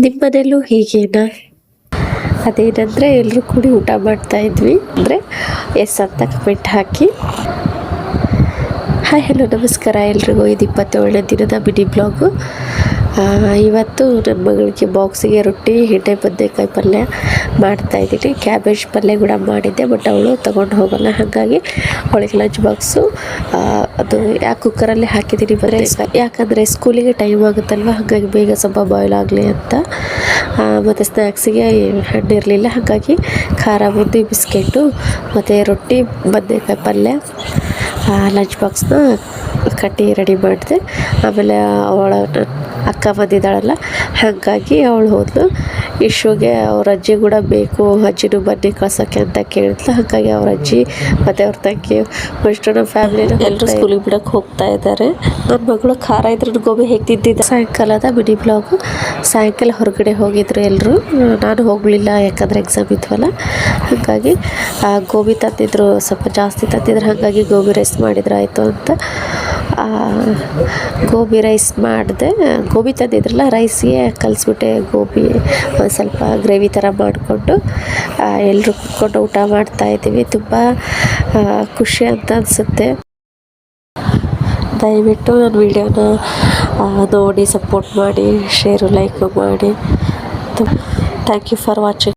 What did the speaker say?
ನಿಮ್ಮ ಮನೇಲೂ ಹೀಗೇನಾ? ಅದೇನಂದರೆ ಎಲ್ಲರೂ ಕೂಡಿ ಊಟ ಮಾಡ್ತಾಯಿದ್ವಿ. ಅಂದರೆ ಎಸ್ ಅಂತ ಕಮೆಂಟ್ ಹಾಕಿ. ಹಾಯ್ ಹಲೋ ನಮಸ್ಕಾರ ಎಲ್ರಿಗೂ. ಇದು 27ನೇ ದಿನದ ಮಿನಿ ಬ್ಲಾಗು. ಇವತ್ತು ನನ್ನ ಮಗಳಿಗೆ ಬಾಕ್ಸಿಗೆ ರೊಟ್ಟಿ ಎಣ್ಣೆ ಬದನೆಕಾಯಿ ಪಲ್ಯ ಮಾಡ್ತಾಯಿದ್ದೀನಿ. ಕ್ಯಾಬೇಜ್ ಪಲ್ಯ ಕೂಡ ಮಾಡಿದ್ದೆ, ಬಟ್ ಅವಳು ತೊಗೊಂಡು ಹೋಗಲ್ಲ. ಹಾಗಾಗಿ ಅವಳಿಗೆ ಲಂಚ್ ಬಾಕ್ಸು ಅದು ಯಾಕೆ ಕುಕ್ಕರಲ್ಲಿ ಹಾಕಿದ್ದೀನಿ ಬರೀ ಯಾಕಂದರೆ ಸ್ಕೂಲಿಗೆ ಟೈಮ್ ಆಗುತ್ತಲ್ವ, ಹಾಗಾಗಿ ಬೇಗ ಸ್ವಲ್ಪ ಬಾಯ್ಲ್ ಆಗಲಿ ಅಂತ. ಮತ್ತು ಸ್ನ್ಯಾಕ್ಸಿಗೆ ಹಣ್ಣಿರಲಿಲ್ಲ, ಹಾಗಾಗಿ ಖಾರ ಬುಂದಿ ಬಿಸ್ಕೆಟು ಮತ್ತು ರೊಟ್ಟಿ ಬದನೆಕಾಯಿ ಪಲ್ಯ ಲಂಚ್ ಬಾಕ್ಸ್ನ ಕಟ್ಟಿ ರೆಡಿ ಮಾಡಿದೆ. ಆಮೇಲೆ ಅವಳ ಅಕ್ಕ ಬಂದಿದ್ದಾಳಲ್ಲ, ಹಾಗಾಗಿ ಅವಳು ಹೋದ್ಲು. ಇಶುಗೆ ಅವ್ರ ಅಜ್ಜಿ ಕೂಡ ಬೇಕು, ಅಜ್ಜಿನೂ ಬನ್ನಿ ಕಳ್ಸೋಕ್ಕೆ ಅಂತ ಕೇಳಿದ್ಲು. ಹಾಗಾಗಿ ಅವ್ರ ಅಜ್ಜಿ ಮತ್ತು ಅವ್ರ ತಂಗಿ ಅಷ್ಟು ನಮ್ಮ ಫ್ಯಾಮಿಲಿನ ಎಲ್ಲರೂ ಸ್ಕೂಲಿಗೆ ಬಿಡೋಕ್ಕೆ ಹೋಗ್ತಾ ಇದ್ದಾರೆ. ನನ್ನ ಮಗಳು ಖಾರ ಇದ್ರೂ ಗೋಬಿ ಹೇಗೆ ತಿಂತಿದ್ದೆ. ಸಾಯಂಕಾಲದ ಮಿನಿ ಬ್ಲಾಗು. ಸಾಯಂಕಾಲ ಹೊರಗಡೆ ಹೋಗಿದ್ರು ಎಲ್ಲರೂ, ನಾನು ಹೋಗಲಿಲ್ಲ ಯಾಕಂದರೆ ಎಕ್ಸಾಮ್ ಇದ್ವಲ್ಲ. ಹಾಗಾಗಿ ಗೋಬಿ ತಂದಿದ್ರು, ಸ್ವಲ್ಪ ಜಾಸ್ತಿ ತಂದಿದ್ರು. ಹಾಗಾಗಿ ಗೋಬಿ ರೈಸ್ ಮಾಡಿದ್ರೆ ಆಯಿತು ಅಂತ ಗೋಬಿ ರೈಸ್ ಮಾಡಿದೆ. ಗೋಬಿ ತಂದಿದ್ರಲ್ಲ, ರೈಸ್ಗೆ ಕಲಿಸ್ಬಿಟ್ಟೆ. ಗೋಬಿ ಒಂದು ಸ್ವಲ್ಪ ಗ್ರೇವಿ ಥರ ಮಾಡಿಕೊಂಡು ಎಲ್ಲರೂ ಕುತ್ಕೊಂಡು ಊಟ ಮಾಡ್ತಾಯಿದ್ದೀವಿ. ತುಂಬ ಖುಷಿ ಅಂತ ಅನಿಸುತ್ತೆ. ದಯವಿಟ್ಟು ನನ್ನ ವಿಡಿಯೋನ ನೋಡಿ ಸಪೋರ್ಟ್ ಮಾಡಿ, ಶೇರು ಲೈಕ್ ಮಾಡಿ. Thank you for watching.